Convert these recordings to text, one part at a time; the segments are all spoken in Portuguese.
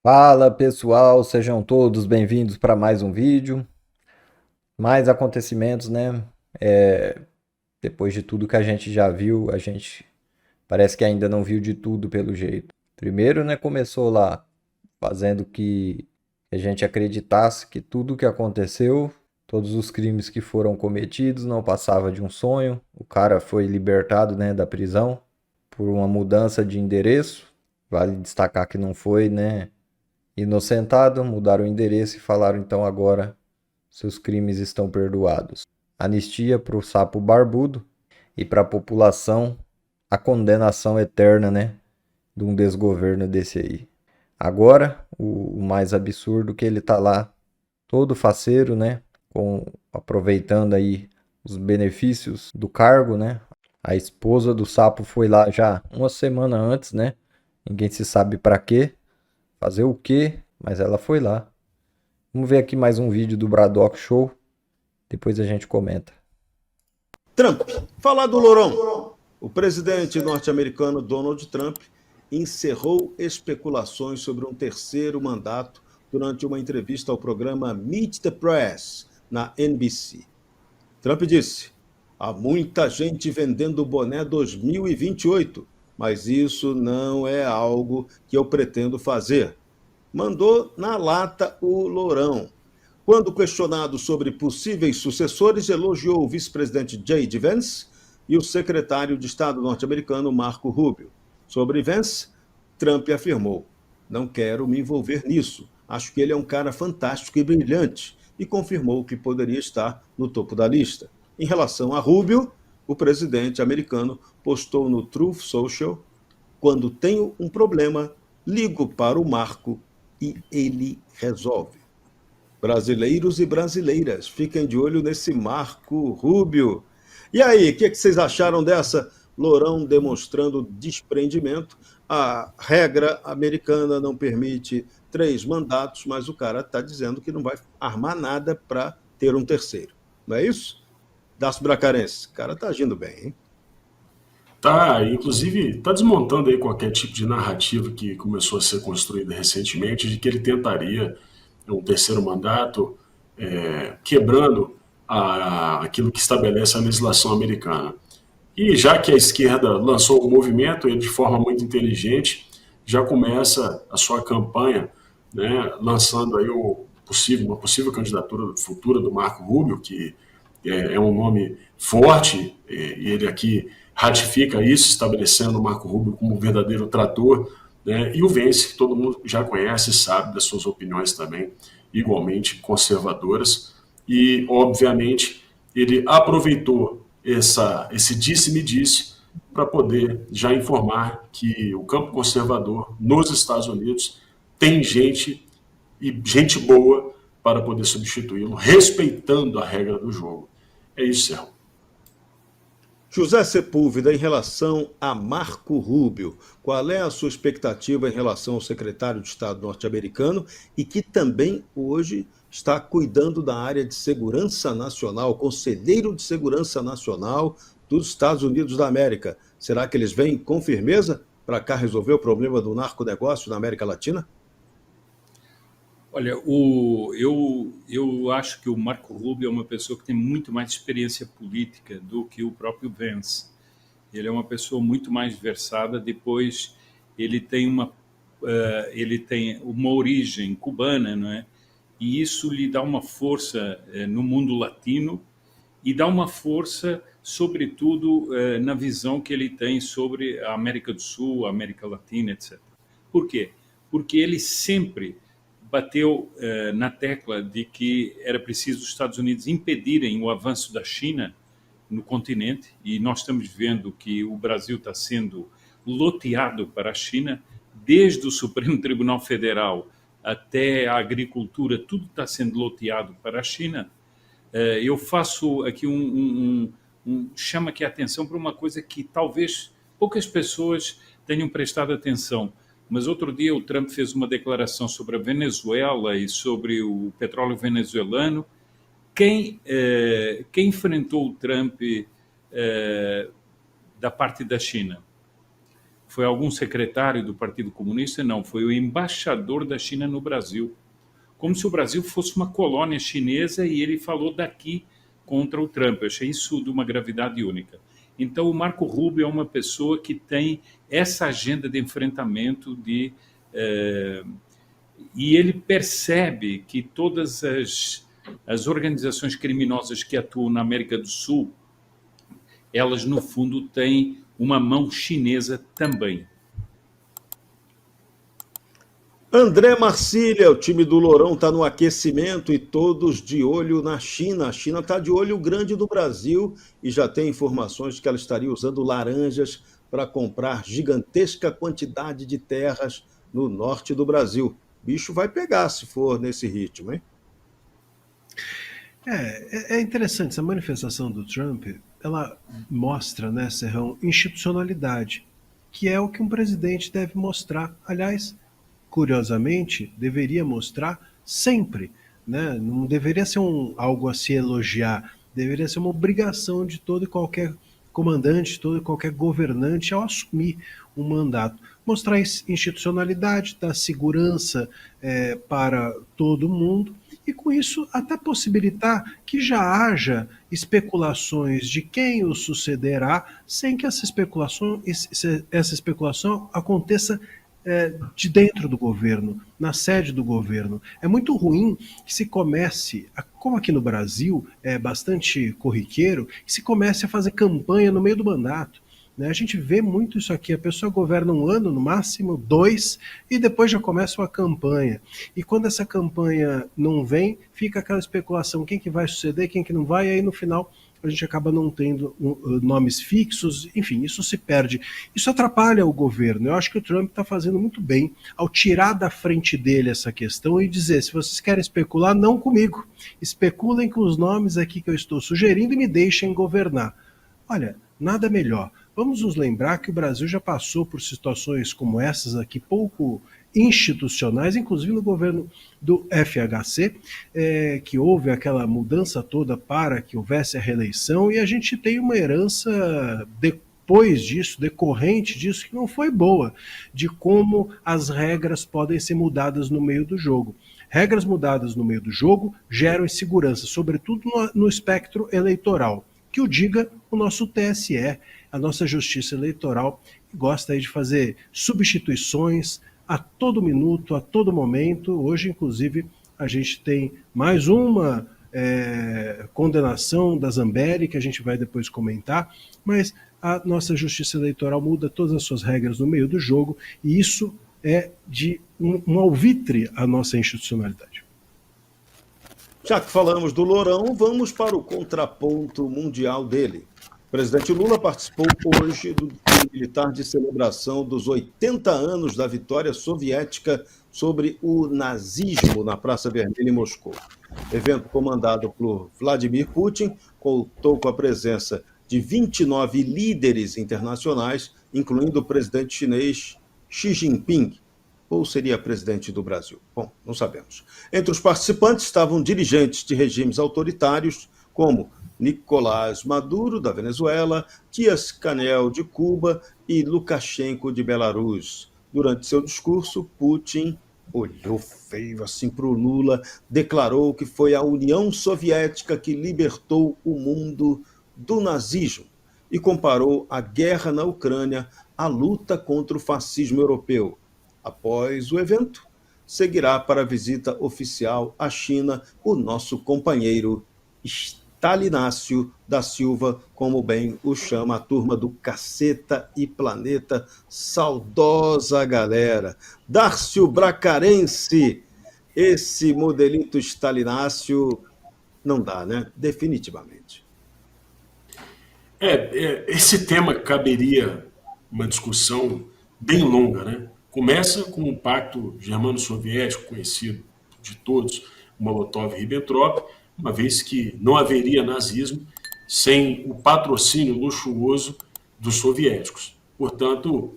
Fala pessoal, sejam todos bem-vindos para mais um vídeo. Mais acontecimentos, né? Depois de tudo que a gente já viu, a gente parece que ainda não viu de tudo pelo jeito. Primeiro, né, começou lá fazendo que a gente acreditasse que tudo que aconteceu, todos os crimes que foram cometidos, não passava de um sonho. O cara foi libertado, né, da prisão por uma mudança de endereço. Vale destacar que não foi, né, inocentado, mudaram o endereço e falaram então agora seus crimes estão perdoados. Anistia para o sapo barbudo e para a população a condenação eterna, né, de um desgoverno desse aí. Agora, o mais absurdo que ele tá lá todo faceiro, né, aproveitando aí os benefícios do cargo, né? A esposa do sapo foi lá já uma semana antes, né? Ninguém se sabe para quê, fazer o quê, mas ela foi lá. Vamos ver aqui mais um vídeo do Braddock Show. Depois a gente comenta. Trump. Falar do Lourão. O presidente norte-americano Donald Trump encerrou especulações sobre um terceiro mandato durante uma entrevista ao programa Meet the Press, na NBC. Trump disse: há muita gente vendendo o boné 2028, mas isso não é algo que eu pretendo fazer. Mandou na lata o Lourão. Quando questionado sobre possíveis sucessores, elogiou o vice-presidente J.D. Vance e o secretário de Estado norte-americano Marco Rubio. Sobre Vance, Trump afirmou: não quero me envolver nisso. Acho que ele é um cara fantástico e brilhante, e confirmou que poderia estar no topo da lista. Em relação a Rubio, o presidente americano postou no Truth Social: quando tenho um problema, ligo para o Marco e ele resolve. Brasileiros e brasileiras, fiquem de olho nesse Marco Rubio. E aí, o que vocês acharam dessa? Lourão demonstrando desprendimento. A regra americana não permite 3 mandatos, mas o cara está dizendo que não vai armar nada para ter um terceiro. Não é isso? Daço Bracarense, o cara está agindo bem, hein? Tá, inclusive, tá desmontando aí qualquer tipo de narrativa que começou a ser construída recentemente de que ele tentaria um terceiro mandato, quebrando aquilo que estabelece a legislação americana. E já que a esquerda lançou o movimento, ele de forma muito inteligente já começa a sua campanha, né, lançando aí uma possível candidatura futura do Marco Rubio, que é um nome forte, e ele aqui ratifica isso, estabelecendo o Marco Rubio como um verdadeiro trator, né, e o Vence, que todo mundo já conhece e sabe das suas opiniões também, igualmente conservadoras, e, obviamente, ele aproveitou esse disse-me-disse para poder já informar que o campo conservador nos Estados Unidos tem gente e gente boa para poder substituí-lo, respeitando a regra do jogo. É isso, Serrão. José Sepúlveda, em relação a Marco Rubio, qual é a sua expectativa em relação ao secretário de Estado norte-americano e que também hoje está cuidando da área de segurança nacional, conselheiro de segurança nacional dos Estados Unidos da América? Será que eles vêm com firmeza para cá resolver o problema do narconegócio na América Latina? Olha, eu acho que o Marco Rubio é uma pessoa que tem muito mais experiência política do que o próprio Vance. Ele é uma pessoa muito mais versada. Depois, ele tem ele tem uma origem cubana, não é? E isso lhe dá uma força no mundo latino e dá uma força, sobretudo, na visão que ele tem sobre a América do Sul, a América Latina, etc. Por quê? Porque ele sempre bateu na tecla de que era preciso os Estados Unidos impedirem o avanço da China no continente, e nós estamos vendo que o Brasil está sendo loteado para a China, desde o Supremo Tribunal Federal até a agricultura, tudo está sendo loteado para a China. Eu faço aqui chama aqui a atenção para uma coisa que talvez poucas pessoas tenham prestado atenção. Mas outro dia o Trump fez uma declaração sobre a Venezuela e sobre o petróleo venezuelano. Quem enfrentou o Trump da parte da China? Foi algum secretário do Partido Comunista? Não, foi o embaixador da China no Brasil. Como se o Brasil fosse uma colônia chinesa e ele falou daqui contra o Trump. Eu achei isso de uma gravidade única. Então, o Marco Rubio é uma pessoa que tem essa agenda de enfrentamento e ele percebe que todas as organizações criminosas que atuam na América do Sul, elas, no fundo, têm uma mão chinesa também. André Marcília, o time do Lourão está no aquecimento e todos de olho na China. A China está de olho grande no Brasil e já tem informações de que ela estaria usando laranjas para comprar gigantesca quantidade de terras no norte do Brasil. Bicho vai pegar se for nesse ritmo, hein? É interessante, essa manifestação do Trump, ela mostra, né, Serrão, institucionalidade, que é o que um presidente deve mostrar. Aliás, curiosamente, deveria mostrar sempre, né? Não deveria ser algo a se elogiar, deveria ser uma obrigação de todo e qualquer comandante, todo e qualquer governante ao assumir um mandato. Mostrar institucionalidade, dar segurança para todo mundo e, com isso, até possibilitar que já haja especulações de quem o sucederá, sem que essa especulação aconteça de dentro do governo, na sede do governo. É muito ruim que se comece, como aqui no Brasil é bastante corriqueiro, que se comece a fazer campanha no meio do mandato. Né? A gente vê muito isso aqui, a pessoa governa um ano, no máximo 2, e depois já começa uma campanha. E quando essa campanha não vem, fica aquela especulação, quem que vai suceder, quem que não vai, e aí no final a gente acaba não tendo nomes fixos, enfim, isso se perde. Isso atrapalha o governo. Eu acho que o Trump está fazendo muito bem ao tirar da frente dele essa questão e dizer, se vocês querem especular, não comigo. Especulem com os nomes aqui que eu estou sugerindo e me deixem governar. Olha, nada melhor. Vamos nos lembrar que o Brasil já passou por situações como essas aqui, pouco institucionais, inclusive no governo do FHC, que houve aquela mudança toda para que houvesse a reeleição, e a gente tem uma herança depois disso, decorrente disso, que não foi boa, de como as regras podem ser mudadas no meio do jogo. Regras mudadas no meio do jogo geram insegurança, sobretudo no espectro eleitoral. Que o diga o nosso TSE, a nossa Justiça Eleitoral, que gosta aí de fazer substituições a todo minuto, a todo momento. Hoje, inclusive, a gente tem mais uma condenação da Zambelli, que a gente vai depois comentar, mas a nossa Justiça Eleitoral muda todas as suas regras no meio do jogo, e isso é de um alvitre à nossa institucionalidade. Já que falamos do Lourão, vamos para o contraponto mundial dele. O presidente Lula participou hoje do Dia Militar de celebração dos 80 anos da vitória soviética sobre o nazismo na Praça Vermelha em Moscou. Evento comandado por Vladimir Putin, contou com a presença de 29 líderes internacionais, incluindo o presidente chinês Xi Jinping, ou seria presidente do Brasil? Bom, não sabemos. Entre os participantes estavam dirigentes de regimes autoritários, como Nicolás Maduro, da Venezuela, Díaz-Canel, de Cuba, e Lukashenko, de Belarus. Durante seu discurso, Putin olhou feio assim para o Lula, declarou que foi a União Soviética que libertou o mundo do nazismo e comparou a guerra na Ucrânia à luta contra o fascismo europeu. Após o evento, seguirá para a visita oficial à China o nosso companheiro Stalinácio da Silva, como bem o chama a turma do Caceta e Planeta, saudosa galera. Dárcio Bracarense, esse modelito Stalinácio não dá, né? Definitivamente. Esse tema caberia uma discussão bem longa, né? Começa com o Pacto Germano-Soviético, conhecido de todos, Molotov-Ribbentrop, uma vez que não haveria nazismo sem o patrocínio luxuoso dos soviéticos. Portanto,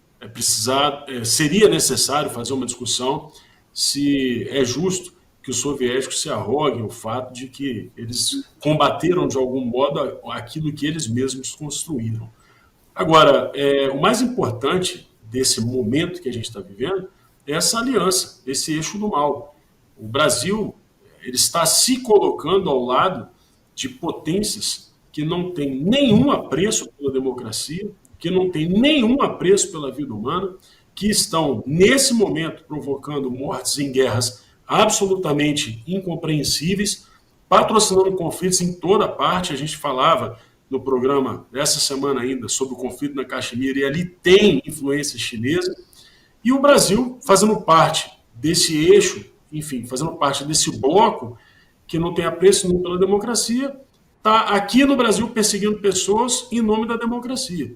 seria necessário fazer uma discussão se é justo que os soviéticos se arroguem o fato de que eles combateram de algum modo aquilo que eles mesmos construíram. Agora, o mais importante desse momento que a gente está vivendo é essa aliança, esse eixo do mal. O Brasil ele está se colocando ao lado de potências que não têm nenhum apreço pela democracia, que não têm nenhum apreço pela vida humana, que estão, nesse momento, provocando mortes em guerras absolutamente incompreensíveis, patrocinando conflitos em toda parte. A gente falava no programa dessa semana ainda sobre o conflito na Caxemira, e ali tem influência chinesa, e o Brasil fazendo parte desse eixo, enfim, fazendo parte desse bloco que não tem apreço nenhum pela democracia, está aqui no Brasil perseguindo pessoas em nome da democracia.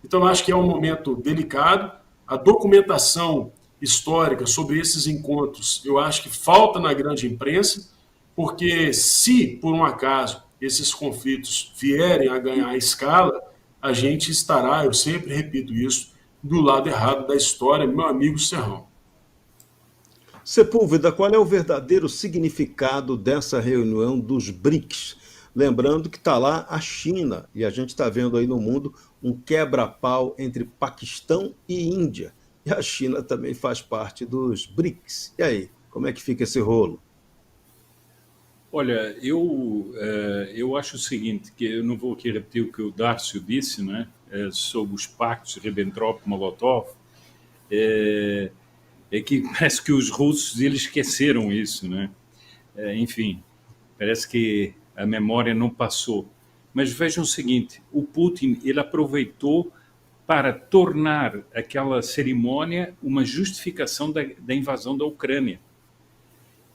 Então, acho que é um momento delicado. A documentação histórica sobre esses encontros, eu acho que falta na grande imprensa, porque se, por um acaso, esses conflitos vierem a ganhar escala, a gente estará, eu sempre repito isso, do lado errado da história, meu amigo Serrão. Sepúlveda, qual é o verdadeiro significado dessa reunião dos BRICS? Lembrando que está lá a China, e a gente está vendo aí no mundo um quebra-pau entre Paquistão e Índia. E a China também faz parte dos BRICS. E aí, como é que fica esse rolo? Olha, eu acho o seguinte, que eu não vou aqui repetir o que o Darcio disse, né, sobre os pactos Ribbentrop-Molotov, é que parece que os russos eles esqueceram isso, né? Enfim, parece que a memória não passou. Mas vejam o seguinte, o Putin ele aproveitou para tornar aquela cerimônia uma justificação da invasão da Ucrânia.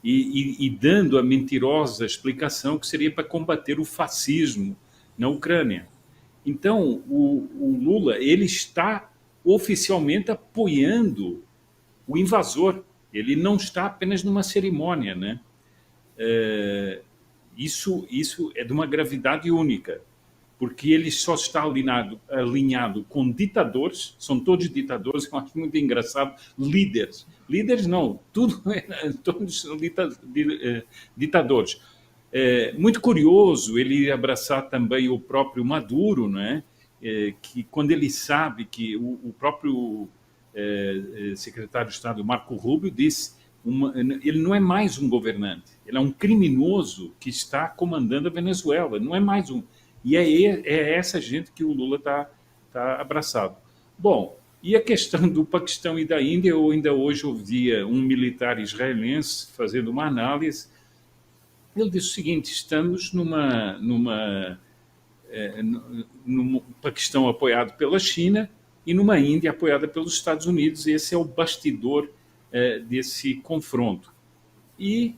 E dando a mentirosa explicação que seria para combater o fascismo na Ucrânia. Então, o Lula ele está oficialmente apoiando o invasor. Ele não está apenas numa cerimônia, né? Isso é de uma gravidade única, porque ele só está alinhado com ditadores, são todos ditadores, eu acho muito engraçado, líderes não, todos são ditadores. Muito curioso ele abraçar também o próprio Maduro, né? Que quando ele sabe que o próprio secretário de Estado Marco Rubio disse ele não é mais um governante, ele é um criminoso que está comandando a Venezuela, não é mais um. E é essa gente que o Lula está abraçado. Bom, e a questão do Paquistão e da Índia, eu ainda hoje ouvia um militar israelense fazendo uma análise. Ele disse o seguinte, estamos num Paquistão apoiado pela China e numa Índia apoiada pelos Estados Unidos, e esse é o bastidor desse confronto. E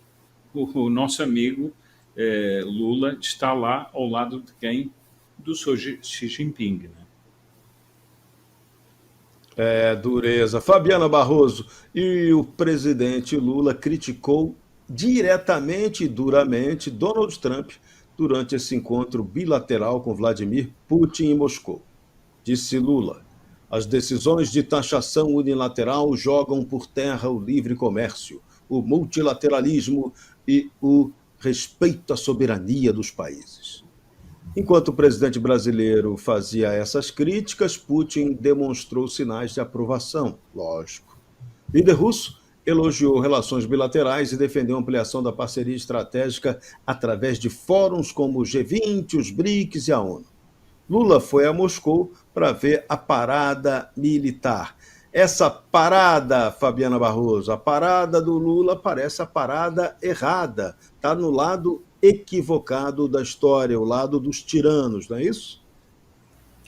o nosso amigo Lula está lá ao lado de quem? Do Xi Jinping. Né? Dureza. Fabiana Barroso, e o presidente Lula criticou diretamente e duramente Donald Trump durante esse encontro bilateral com Vladimir Putin em Moscou. Disse Lula, as decisões de taxação unilateral jogam por terra o livre comércio, o multilateralismo e o respeito à soberania dos países. Enquanto o presidente brasileiro fazia essas críticas, Putin demonstrou sinais de aprovação, lógico. O líder russo elogiou relações bilaterais e defendeu a ampliação da parceria estratégica através de fóruns como o G20, os BRICS e a ONU. Lula foi a Moscou para ver a parada militar. Essa parada, Fabiana Barroso, a parada do Lula parece a parada errada. Está no lado equivocado da história, o lado dos tiranos, não é isso?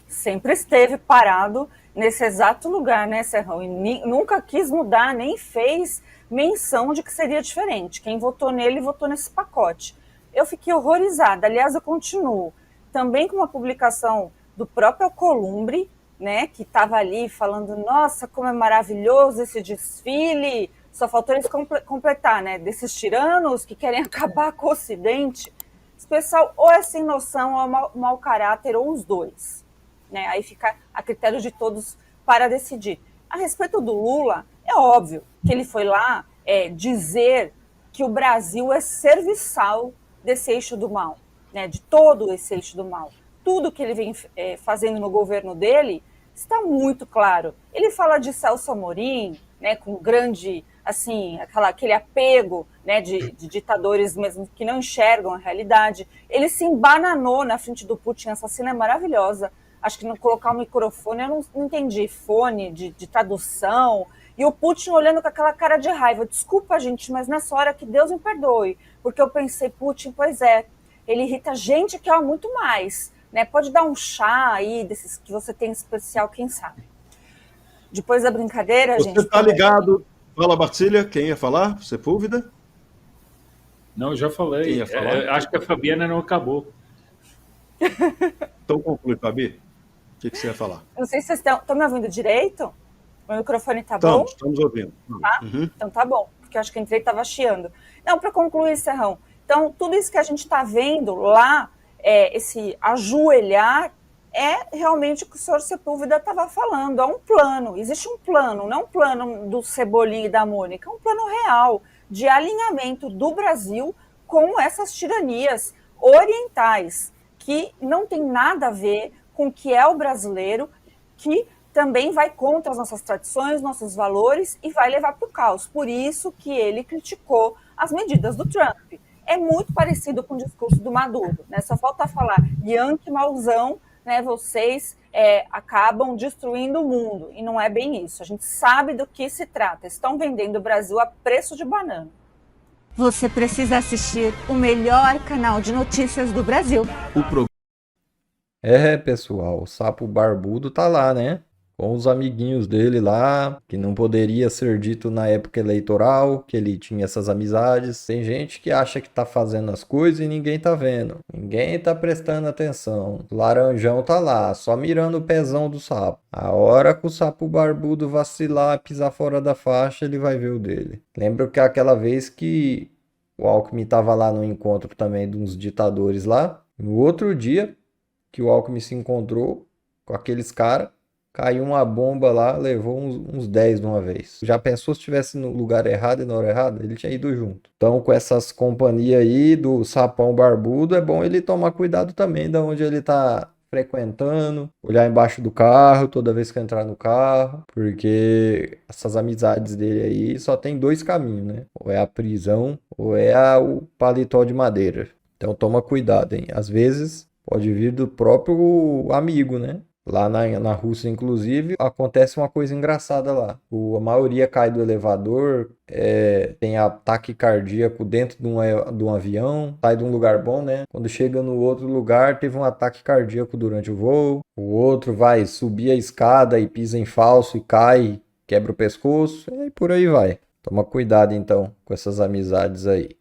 Sempre esteve parado nesse exato lugar, né, Serrão? E nunca quis mudar, nem fez menção de que seria diferente. Quem votou nele, votou nesse pacote. Eu fiquei horrorizada. Aliás, eu continuo também com uma publicação do próprio Alcolumbre, né, que estava ali falando, nossa, como é maravilhoso esse desfile, só faltou eles completar, né, desses tiranos que querem acabar com o Ocidente. Esse pessoal ou é sem noção, ou é mau caráter, ou os dois. Né? Aí fica a critério de todos para decidir. A respeito do Lula, é óbvio que ele foi lá dizer que o Brasil é serviçal desse eixo do mal, né, de todo esse eixo do mal. Tudo que ele vem fazendo no governo dele está muito claro. Ele fala de Celso Amorim, né, com grande, assim, aquele apego, né, de ditadores mesmo que não enxergam a realidade. Ele se embananou na frente do Putin, essa cena é maravilhosa. Acho que não colocar o microfone, eu não entendi, fone de tradução, e o Putin olhando com aquela cara de raiva. Desculpa, gente, mas nessa hora que Deus me perdoe, porque eu pensei, Putin, pois é, ele irrita gente que é muito mais, né? Pode dar um chá aí, desses que você tem especial, quem sabe. Depois da brincadeira, Você gente... está ligado? Fala, Marcília, quem ia falar? Sepúlveda? Não, eu já Quem falei. ia falar? Acho que a Fabiana não acabou. Então conclui, Fabi. O que você ia falar? Não sei se vocês estão me ouvindo direito. O microfone tá bom? Estamos ouvindo. Tá? Uhum. Então tá bom, porque eu acho que eu entrei e estava chiando. Não, para concluir, Serrão. Então, tudo isso que a gente está vendo lá, esse ajoelhar, é realmente o que o senhor Sepúlveda estava falando. É um plano, existe um plano, não um plano do Cebolinha e da Mônica, é um plano real de alinhamento do Brasil com essas tiranias orientais, que não tem nada a ver com o que é o brasileiro, que também vai contra as nossas tradições, nossos valores e vai levar para o caos. Por isso que ele criticou as medidas do Trump. É muito parecido com o discurso do Maduro, né? Só falta falar, Yankee mauzão, né? Vocês acabam destruindo o mundo. E não é bem isso. A gente sabe do que se trata. Estão vendendo o Brasil a preço de banana. Você precisa assistir o melhor canal de notícias do Brasil. Pessoal, o sapo barbudo tá lá, né? Com os amiguinhos dele lá, que não poderia ser dito na época eleitoral, que ele tinha essas amizades. Tem gente que acha que tá fazendo as coisas e ninguém tá vendo. Ninguém tá prestando atenção. O laranjão tá lá, só mirando o pezão do sapo. A hora que o sapo barbudo vacilar, pisar fora da faixa, ele vai ver o dele. Lembro que aquela vez que o Alckmin tava lá no encontro também de uns ditadores lá. No outro dia que o Alckmin se encontrou com aqueles caras, caiu uma bomba lá, levou uns 10 de uma vez. Já pensou se estivesse no lugar errado e na hora errada? Ele tinha ido junto. Então, com essas companhias aí do sapão barbudo, é bom ele tomar cuidado também de onde ele tá frequentando, olhar embaixo do carro toda vez que entrar no carro, porque essas amizades dele aí só tem dois caminhos, né? Ou é a prisão, ou é o paletó de madeira. Então, toma cuidado, hein? Às vezes, pode vir do próprio amigo, né? Lá na Rússia, inclusive, acontece uma coisa engraçada lá. A maioria cai do elevador, tem ataque cardíaco dentro de um avião, sai de um lugar bom, né? Quando chega no outro lugar, teve um ataque cardíaco durante o voo. O outro vai subir a escada e pisa em falso e cai, quebra o pescoço, e por aí vai. Toma cuidado, então, com essas amizades aí.